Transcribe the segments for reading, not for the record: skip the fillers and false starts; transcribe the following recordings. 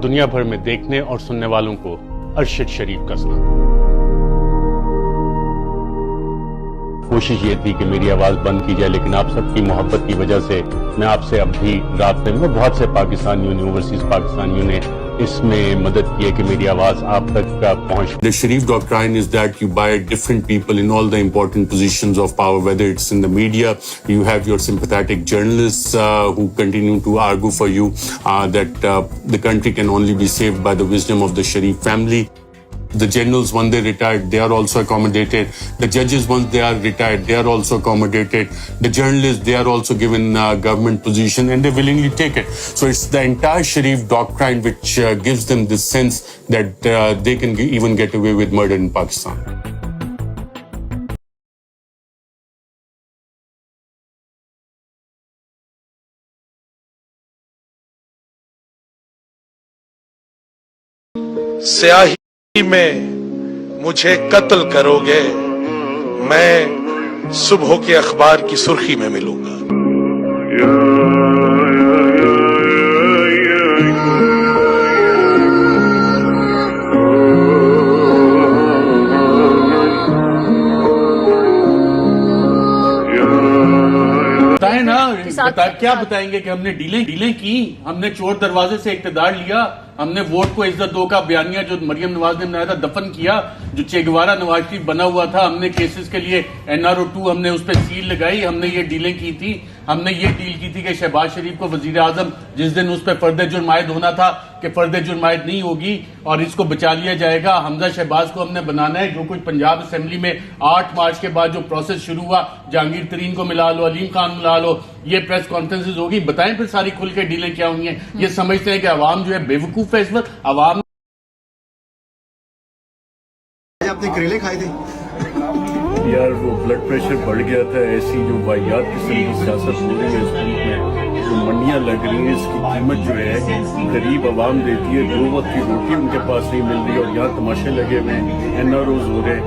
दुनिया भर में देखने और सुनने वालों को अरशद शरीफ का सलाम। कोशिश ये थी कि मेरी आवाज बंद की जाए, लेकिन आप सबकी मोहब्बत की वजह से मैं आपसे अब भी राब्ते में, बहुत से पाकिस्तानियों ने, ओवरसीज पाकिस्तानियों ने इसमें मदद की है कि मेरी आवाज आप तक पहुंच। The Sharif doctrine is that you buy different people in all the important positions of power, whether it's in the media, you have your sympathetic journalists who continue to argue for you that the country can only be saved by the wisdom of the Sharif family. The generals, when they retired, they are also accommodated. The judges, once they are retired, they are also accommodated. The journalists, they are also given government position and they willingly take it. So it's the entire Sharif doctrine which gives them this sense that they can even get away with murder in Pakistan. स्याही में मुझे कत्ल करोगे, मैं सुबह के अखबार की सुर्खी में मिलूंगा। बताएं ना, क्या बताएंगे कि हमने डीलें की, हमने चोर दरवाजे से इक्तदार लिया, हमने वोट को इज्जत दो का बयानिया जो मरियम नवाज ने बनाया था दफन किया, जो चेगवारा नवाज शरीफ बना हुआ था, हमने केसेस के लिए NRO 2 हमने उस पर सील लगाई, हमने ये डीलें की थी। हमने ये डील की थी कि शहबाज शरीफ को वजीर आजम, जिस दिन उस पर फर्द जुर्म आयद होना था कि फर्द जुर्म आयद नहीं होगी और इसको बचा लिया जाएगा। हमजा शहबाज को हमने बनाना है। जो कुछ पंजाब असेंबली में 8 मार्च के बाद जो प्रोसेस शुरू हुआ, जहांगीर तरीन को मिला लो, अलीम खान मिला लो, ये प्रेस कॉन्फ्रेंसेज होगी। बताएं फिर सारी खुल के डीलें क्या हुई हैं। ये समझते हैं कि अवाम जो है बेवकूफ है। इस वक्त अवाम आपने करेले खाए थे यार, वो ब्लड प्रेशर बढ़ गया था। ऐसी जो वाहियात किस्म की सियासत हो रही है इस मुल्क में, जो मंडियां लग रही हैं, इसकी कीमत जो है गरीब आवाम देती है। 2 वक्त की रोटी उनके पास नहीं मिल रही और यहाँ तमाशे लगे हुए हैं, NROs हो रहे हैं,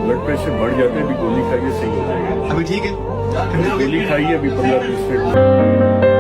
ब्लड प्रेशर बढ़ जाता है। अभी गोली खाइए, सही हो जाएगा। अभी ठीक है, गोली खाइए अभी 15-20 मिनट।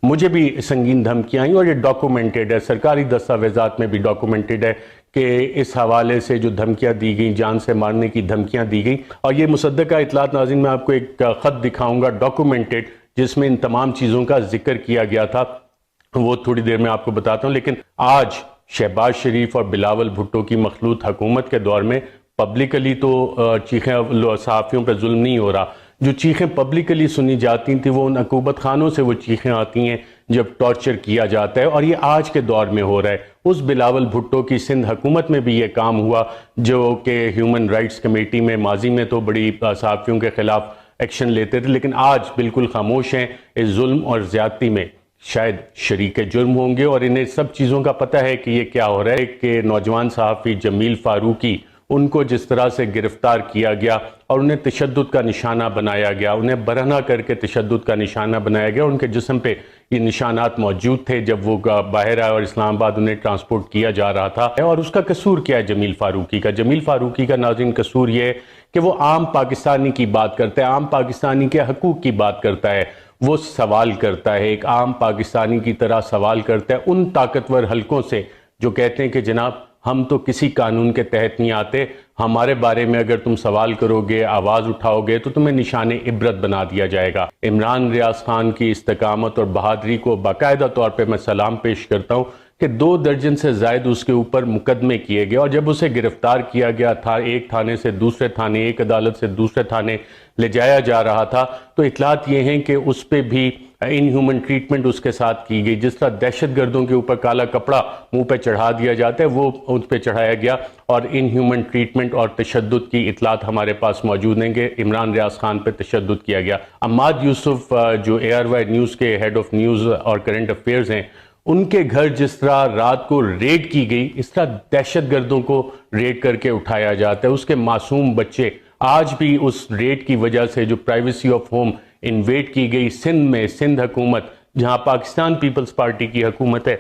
मुझे भी संगीन धमकियां आई और ये डॉक्यूमेंटेड है, सरकारी दस्तावेजात में भी डॉक्यूमेंटेड है कि इस हवाले से जो धमकियां दी गई, जान से मारने की धमकियां दी गई। और ये मुसद्दका इतलात नाज़रीन, मैं आपको एक ख़त दिखाऊंगा डॉक्यूमेंटेड, जिसमें इन तमाम चीज़ों का जिक्र किया गया था। वो थोड़ी देर में आपको बताता हूँ। लेकिन आज शहबाज शरीफ और बिलावल भुट्टो की मखलूत हुकूमत के दौर में पब्लिकली तो चीखें सहाफ़ियों पर जुल्म नहीं हो रहा। जो चीखें पब्लिकली सुनी जाती थी वो उन अकूबत खानों से वो चीखें आती हैं जब टॉर्चर किया जाता है, और ये आज के दौर में हो रहा है। उस बिलावल भुट्टो की सिंध हुकूमत में भी ये काम हुआ, जो कि ह्यूमन राइट्स कमेटी में माजी में तो बड़ी सहाफ़ियों के खिलाफ एक्शन लेते थे, लेकिन आज बिल्कुल खामोश हैं। इस जुल्म और ज़्यादती में शायद शरीक जुर्म होंगे और इन्हें सब चीज़ों का पता है कि ये क्या हो रहा है। कि नौजवान सहाफ़ी जमील फारूकी, उनको जिस तरह से गिरफ्तार किया गया और उन्हें तशद्दुद का निशाना बनाया गया, उन्हें बरहना करके तशद्दुद का निशाना बनाया गया। उनके जिस्म पे ये निशानात मौजूद थे जब वो बाहर आए और इस्लामाबाद उन्हें ट्रांसपोर्ट किया जा रहा था। और उसका कसूर क्या है जमील फारूकी का? जमील फारूकी का नाज़रीन कसूर ये है कि वो आम पाकिस्तानी की बात करता है, आम पाकिस्तानी के हकूक़ की बात करता है। वो सवाल करता है, एक आम पाकिस्तानी की तरह सवाल करता है उन ताकतवर हलकों से जो कहते हैं कि जनाब हम तो किसी कानून के तहत नहीं आते, हमारे बारे में अगर तुम सवाल करोगे, आवाज़ उठाओगे तो तुम्हें निशाने इबरत बना दिया जाएगा। इमरान रियाज खान की इस्तकामत और बहादुरी को बाकायदा तौर पे मैं सलाम पेश करता हूँ, कि 2 दर्जन से जायद उसके ऊपर मुकदमे किए गए और जब उसे गिरफ्तार किया गया था, एक थाने से दूसरे थाने, एक अदालत से दूसरे थाने ले जाया जा रहा था, तो इतलात ये हैं कि उस पर भी इनह्यूमन ट्रीटमेंट उसके साथ की गई। जिस तरह दहशतगर्दों के ऊपर काला कपड़ा मुंह पे चढ़ा दिया जाता है, वो उस पर चढ़ाया गया और इनह्यूमन ट्रीटमेंट और तशद्दुद की इतलात हमारे पास मौजूद हैं कि इमरान रियाज खान पर तशद्दुद किया गया। अम्माद यूसुफ जो ARY न्यूज़ के हेड ऑफ न्यूज़ और करंट अफेयर्स हैं, उनके घर जिस तरह रात को रेड की गई, इस तरह दहशतगर्दों को रेड करके उठाया जाता है। उसके मासूम बच्चे आज भी उस रेड की वजह से जो प्राइवेसी ऑफ होम इन्वेड की गई सिंध में, सिंध हुकूमत जहां पाकिस्तान पीपल्स पार्टी की हुकूमत है,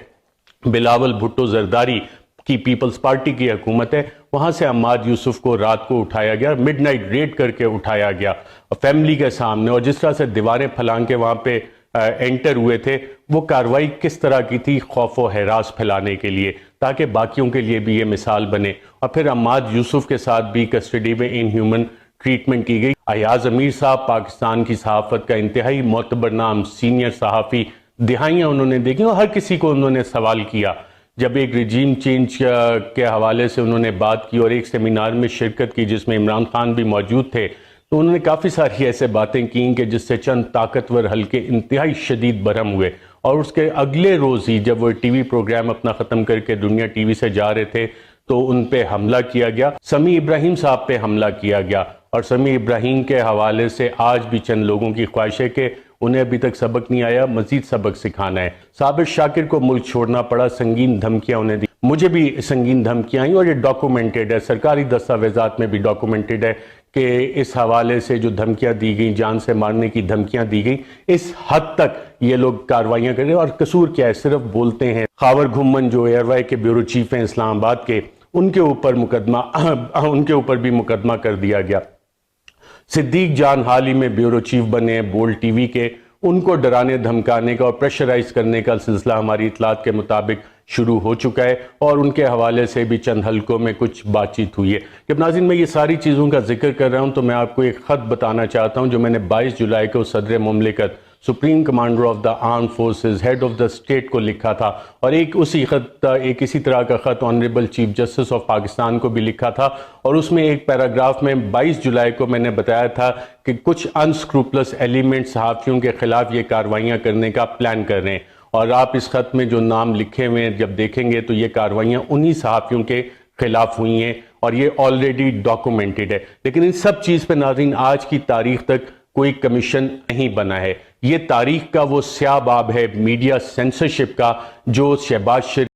बिलावल भुट्टो जरदारी की पीपल्स पार्टी की हुकूमत है, वहां से अम्माद यूसुफ को रात को उठाया गया, मिडनाइट रेड करके उठाया गया फैमिली के सामने। और जिस तरह से दीवारें फलांग के वहां पे एंटर हुए थे, वो कार्रवाई किस तरह की थी, खौफ व हरास फैलाने के लिए, ताकि बाकियों के लिए भी ये मिसाल बने। और फिर अम्माद यूसुफ के साथ भी कस्टडी में इनह्यूमन ट्रीटमेंट की गई। अयाज अमीर साहब पाकिस्तान की सहाफ़त का इंतहाई मोतबर नाम सीनियर सहाफ़ी, दिहाइयाँ उन्होंने देखी और हर किसी को उन्होंने सवाल किया। जब एक रिजीम चेंज के हवाले से उन्होंने बात की और एक सेमिनार में शिरकत की जिसमें इमरान खान भी मौजूद थे, तो उन्होंने काफ़ी सारी ऐसे बातें की कि जिससे चंद ताकतवर हल्के इंतहाई शदीद बरहम हुए। और उसके अगले रोज़ ही जब वो टीवी प्रोग्राम अपना ख़त्म करके दुनिया टीवी से जा रहे थे, तो उन पे हमला किया गया, समी इब्राहिम साहब पे हमला किया गया। और समी इब्राहिम के हवाले से आज भी चंद लोगों की ख्वाहिश है कि उन्हें अभी तक सबक नहीं आया, मजीद सबक सिखाना है। साबिर शाकिर को मुल्क छोड़ना पड़ा, संगीन धमकियां उन्हें दी, मुझे भी संगीन धमकियां आई और ये डॉक्यूमेंटेड है, सरकारी दस्तावेजात में भी डॉक्यूमेंटेड है कि इस हवाले से जो धमकियां दी गई, जान से मारने की धमकियां दी गई, इस हद तक ये लोग कार्रवाइयां कर रहे हैं। और कसूर क्या है, सिर्फ बोलते हैं। खावर घुम्मन जो ARY के ब्यूरो चीफ हैं इस्लामाबाद के, उनके ऊपर भी मुकदमा कर दिया गया। सिद्दीक जान हाल ही में ब्यूरो चीफ बने हैं बोल्ड टीवी के, उनको डराने धमकाने का और प्रेशराइज करने का सिलसिला हमारी इतलात के मुताबिक शुरू हो चुका है और उनके हवाले से भी चंद हलकों में कुछ बातचीत हुई है। जब नाज़रीन मैं ये सारी चीज़ों का जिक्र कर रहा हूँ, तो मैं आपको एक ख़त बताना चाहता हूँ जो मैंने 22 जुलाई को सदर मुमलिकत, supreme commander of the arm forces, head of the state को लिखा था। और एक इसी तरह का ख़त honourable chief justice of Pakistan को भी लिखा था। और उसमें एक पैराग्राफ में 22 जुलाई को मैंने बताया था कि कुछ अनस्क्रूपलस एलिमेंट सहाफ़ियों के खिलाफ ये कार्रवाइयाँ करने का प्लान कर रहे हैं। और आप इस खत में जो नाम लिखे हुए हैं जब देखेंगे, तो ये कार्रवाइयाँ उन्हीं सहाफ़ियों के खिलाफ हुई हैं और ये ऑलरेडी डॉक्यूमेंटेड है। लेकिन इन सब चीज़ पर नाज़रीन आज की तारीख तक कोई कमीशन नहीं बना है। ये तारीख का वो स्याह बाब है मीडिया सेंसरशिप का, जो शहबाज शरीफ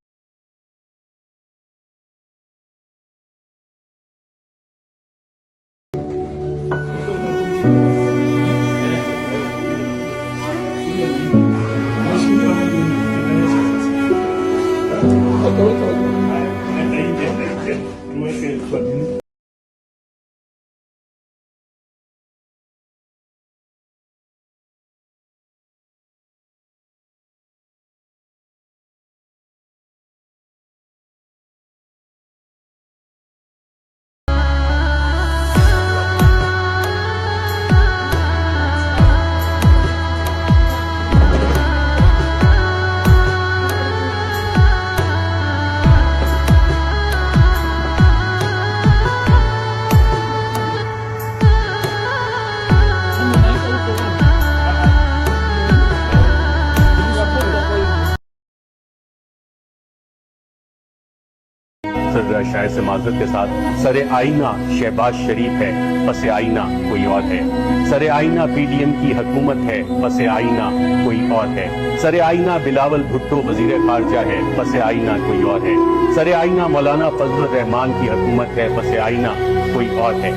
शायद से माजरत के साथ सरे आईना शहबाज शरीफ है, पसे आईना कोई और है। सरे आईना PDM की हुकूमत है, पसे आईना कोई और है। सरे आईना बिलावल भुट्टो वजीर खारजा है, पसे आईना कोई और है। सरे आईना मौलाना फजल रहमान की हुकूमत है, पसे आईना कोई और है।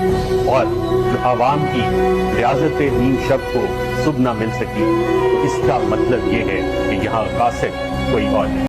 और जो आवाम की रियासत नीम शब को सुबह न मिल सकी, इसका मतलब ये है कि यहाँ कासिद कोई और है।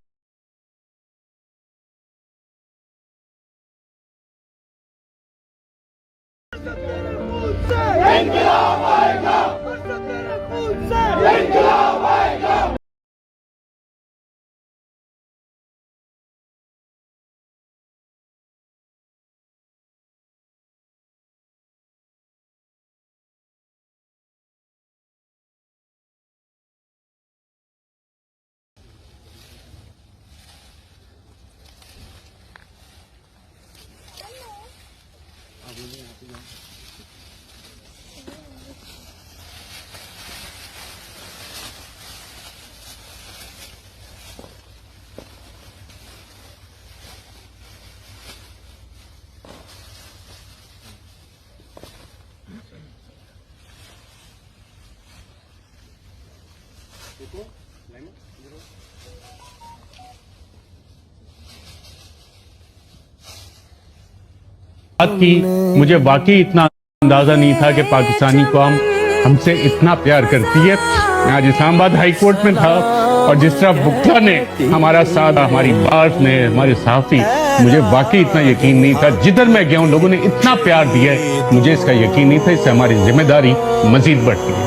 बात की, मुझे वाकई इतना अंदाजा नहीं था कि पाकिस्तानी कौम हमसे इतना प्यार करती है। मैं आज इस्लामाबाद हाई कोर्ट में था और जिस तरह बुक्ता ने हमारा साथ, हमारी बात ने, हमारे साथी, मुझे वाकई इतना यकीन नहीं था। जिधर मैं गया हूं लोगों ने इतना प्यार दिया है, मुझे इसका यकीन नहीं था। इससे हमारी जिम्मेदारी मजीद बढ़ती है।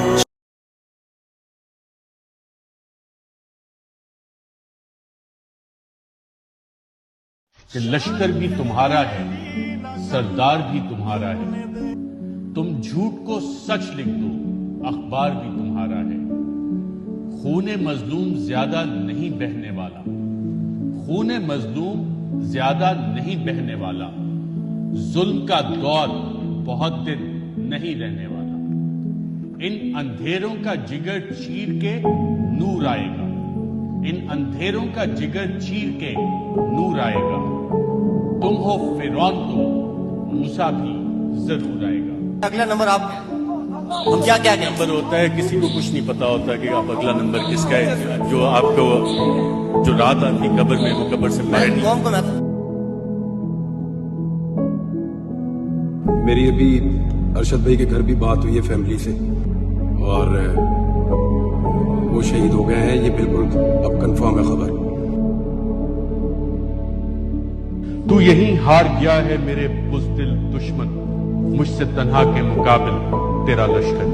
कि लश्कर भी तुम्हारा है, सरदार भी तुम्हारा है। तुम झूठ को सच लिख दो, अखबार भी तुम्हारा है। खूने मजलूम ज्यादा नहीं बहने वाला, खूने मजलूम ज्यादा नहीं बहने वाला। जुल्म का दौर बहुत दिन नहीं रहने वाला। इन अंधेरों का जिगर चीर के नूर आएगा, इन अंधेरों का जिगर चीर के नूर आएगा। तुम हो फिरौन तो मूसा भी जरूर आएगा। अगला नंबर आप हम क्या क्या कहें? नंबर होता है, किसी को कुछ नहीं पता होता कि आप अगला नंबर किसका है। जो आपको जो रात आती कब्र में, वो कब्र से बाहर नहीं। कौन को मैं मेरी अभी अरशद भाई के घर भी बात हुई है फैमिली से, और वो शहीद हो गए हैं, ये बिल्कुल अब कंफर्म है खबर। तू यहीं हार गया है मेरे बुज़दिल दुश्मन, मुझसे तन्हा के मुकाबिल तेरा लश्कर।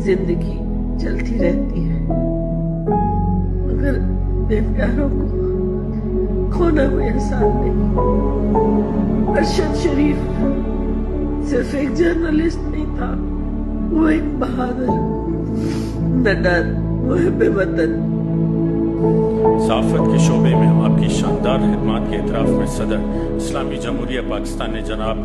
जिंदगी चलती रहती है, मगर बेप्यारों को खोना कोई आसान नहीं। अरशद शरीफ सिर्फ एक जर्नलिस्ट नहीं था, वो एक बहादुर, निडर, मुहिब वतन। साफत के शोबे में आपकी शानदार खिदमत के इतराफ में सदर इस्लामी जमहूरिया पाकिस्तान ने जनाब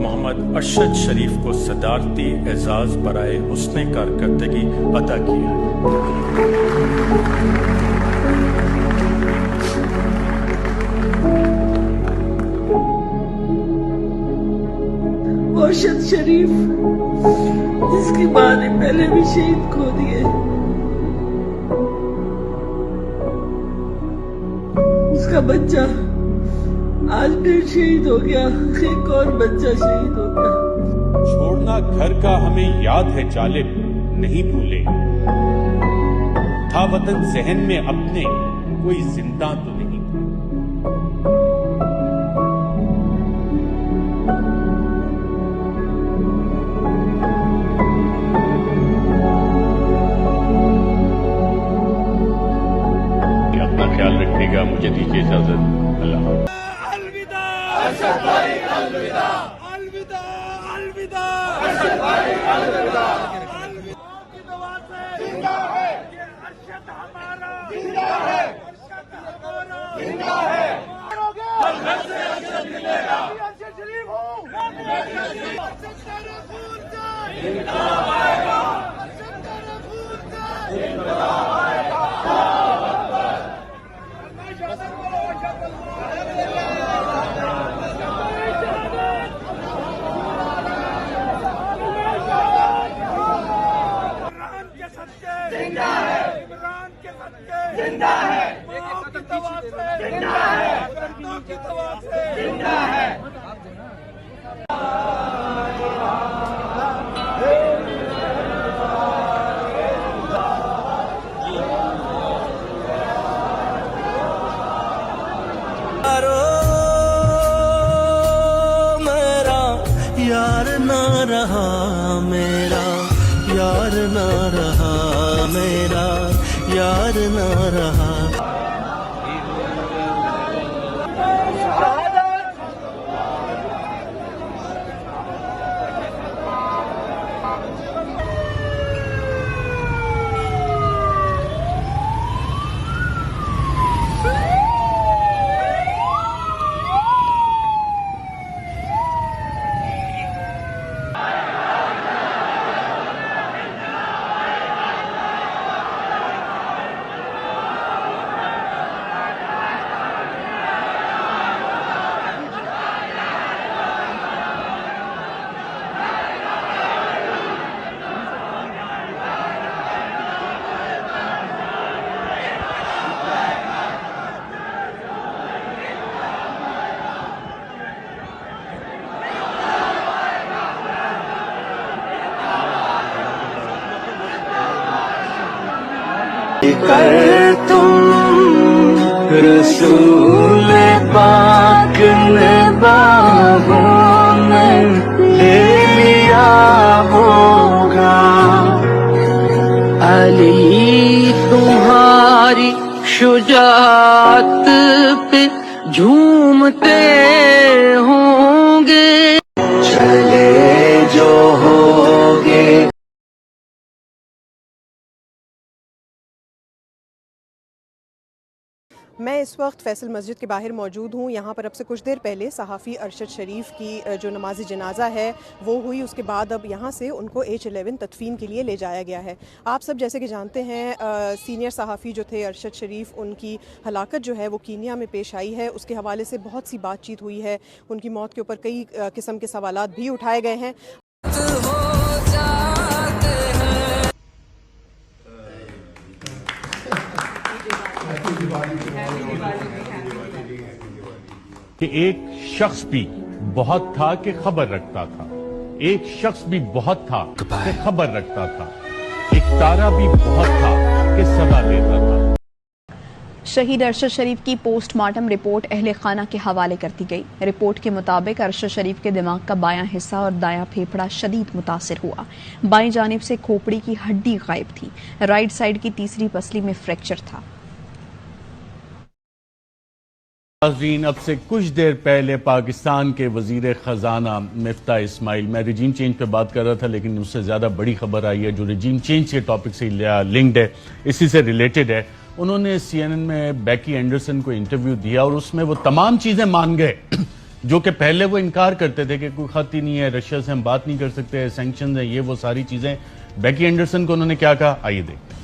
मोहम्मद अरशद शरीफ को सदारती एजाज बराए हुस्ने कारकर्दगी अता किया। अरशद शरीफ जिसकी मां ने पहले भी शहीद खो दिए, उसका बच्चा आज फिर शहीद हो गया, एक और बच्चा शहीद हो गया। छोड़ना घर का हमें याद है जालिब, नहीं भूले। था वतन सहन में अपने, कोई जिंदा तो नहीं। अपना ख्याल रखिएगा, मुझे दीजिए इजाजत। अल्लाह। अलविदा अरशद भाई, अलविदा अलविदा अलविदा अरशद भाई, अलविदा की दुआ से जिंदा है ये अरशद हमारा, जिंदा है अरशद हमारा, जिंदा है। हर घर से अरशद मिलेगा, अरशद शरीफ हूँ, अरशद तेरे खून से जिंदा आएगा, अरशद तेरे खून से जिंदा आएगा। जिंदा है इमरान के सदके, जिंदा है माँ की दवा से, जिंदा है गर्दों की दवा से, जिंदा है। मेरा यार ना रहा, मेरा यार ना रहा, मेरा यार ना रहा। तुम रसूल पाक ने बाहों में ले लिया होगा। अली तुम्हारी शुजाअत पे झूमते होंगे, चले जो होगे। मैं इस वक्त फैसल मस्जिद के बाहर मौजूद हूँ। यहाँ पर अब से कुछ देर पहले सहाफ़ी अरशद शरीफ की जो नमाज जनाजा है वो हुई। उसके बाद अब यहाँ से उनको H11 तदफीन के लिए ले जाया गया है। आप सब जैसे कि जानते हैं सीनियर सहाफ़ी जो थे अरशद शरीफ, उनकी हलाकत जो है वो कीनिया में पेश आई है। उसके हवाले से बहुत सी बातचीत हुई है। उनकी मौत के ऊपर कई किस्म के सवालात भी उठाए गए हैं। कि एक शख्स भी बहुत था कि खबर रखता था, एक शख्स भी बहुत था कि खबर रखता था, एक तारा भी बहुत था कि सदा देता था। शहीद अरशद शरीफ की पोस्टमार्टम रिपोर्ट अहले खाना के हवाले कर दी गई। रिपोर्ट के मुताबिक अरशद शरीफ के दिमाग का बायां हिस्सा और दायां फेफड़ा शदीद मुतासिर हुआ। बाईं जानिब से खोपड़ी की हड्डी गायब थी। राइट साइड की तीसरी पसली में फ्रैक्चर था। नाज़रीन, अब से कुछ देर पहले पाकिस्तान के वजीर खजाना मिफ्ता इस्माइल, मैं रिजीम चेंज पे बात कर रहा था लेकिन उससे ज़्यादा बड़ी खबर आई है जो रिजीम चेंज के टॉपिक से लिंक्ड है, इसी से रिलेटेड है। उन्होंने CNN में बेकी एंडरसन को इंटरव्यू दिया और उसमें वो तमाम चीज़ें मान गए जो कि पहले वो इनकार करते थे कि कोई खत ही नहीं है, रशिया से हम बात नहीं कर सकते, सैंक्शन है, ये वो सारी चीज़ें। बेकी एंडरसन को उन्होंने क्या कहा, आइए देखते हैं।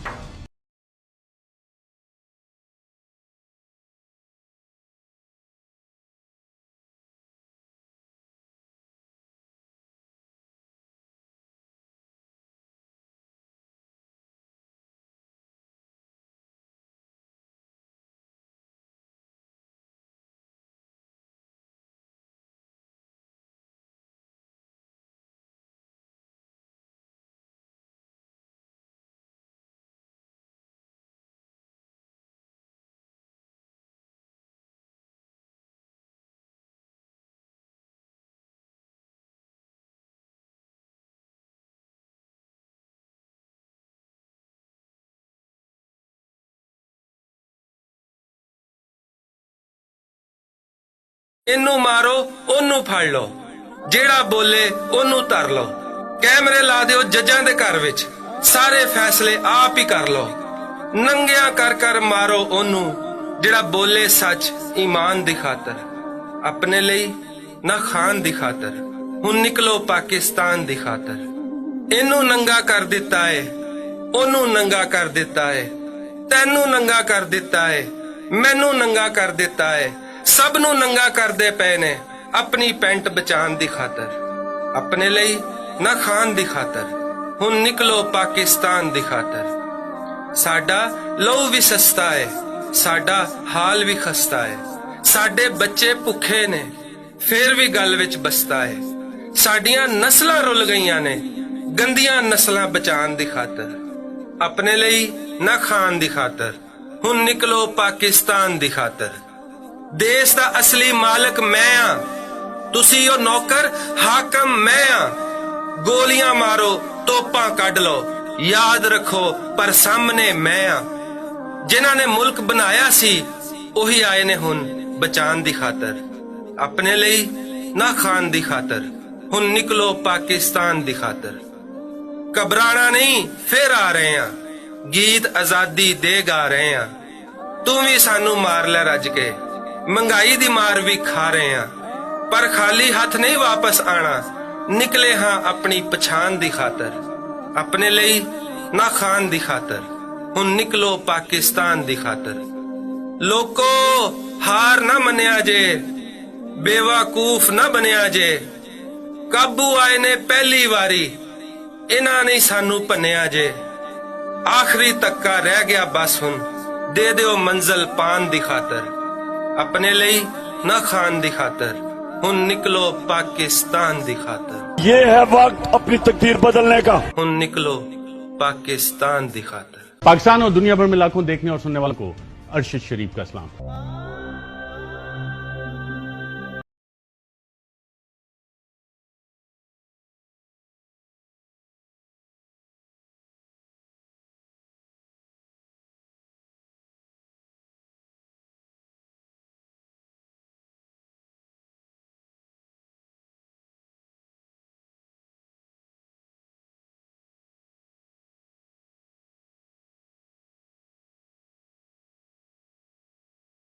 इनू मारो ओनू फड़ लो, जेड़ा बोले ओनू तर लो। कैमरे ला दियो जजां दे घर विच, सारे फैसले आप ही कर लो। नंगिया कर कर मारो ओनू, जेड़ा बोले सच ईमान दी खातर। अपने लिए ना खान दी खातर, हुन निकलो पाकिस्तान दी खातर। इनू नंगा कर दिता है, ओनू नंगा कर दिता है, तैनू नंगा कर दिता है, मैनू नंगा कर दिता है। सब नू नंगा करदे पे ने अपनी पेंट बचान दी खातर। अपने लिए ना खान दी खातर, हुन निकलो पाकिस्तान दी खातर। साडा लहू भी सस्ता है, साडा हाल भी खस्ता है। साडे बच्चे भुखे ने फिर भी गल विच बसता है। साडियां नस्लां रुल गईयां ने गंदियां नस्लां बचान दी खातर। अपने लिए ना खान दी खातर, हुन निकलो पाकिस्तान दी खातर। देश दा असली मालिक मैं आ, तुसी ओ नौकर हाकम मैं आ। गोलियां मारो तोपां कढ लो, याद रखो पर सामने मैं आ। जिन्हां ने मुल्क बनाया सी ओही आए ने हुन बचान दी खातर। अपने लिए ना खान दी खातर, हुन निकलो पाकिस्तान दी खातर। घबराना नहीं फिर आ रहे हैं, गीत आजादी दे गा रहे हैं। तू भी सानू मार ले रज के, महंगाई दी मार भी खा रहे हैं, पर खाली हाथ नहीं वापस आना। निकले हाँ अपनी पछान दी खातर। अपने लिए ना खान दी खातर, हुन निकलो पाकिस्तान दी खातर। लोको हार ना मनिया जे, बेवकूफ ना बनिया जे। काबू आए ने पहली वारी, इन्हां नहीं सानू भनिया जे। आखिरी तक्का रह गया बस हुन, दे दियो मंजिल पान दी खातर। अपने लिए ना खान दी खातर, हुन निकलो पाकिस्तान दी खातर। ये है वक्त अपनी तकदीर बदलने का, हुन निकलो पाकिस्तान दी खातर। पाकिस्तान और दुनिया भर में लाखों देखने और सुनने वालों को अरशद शरीफ का सलाम।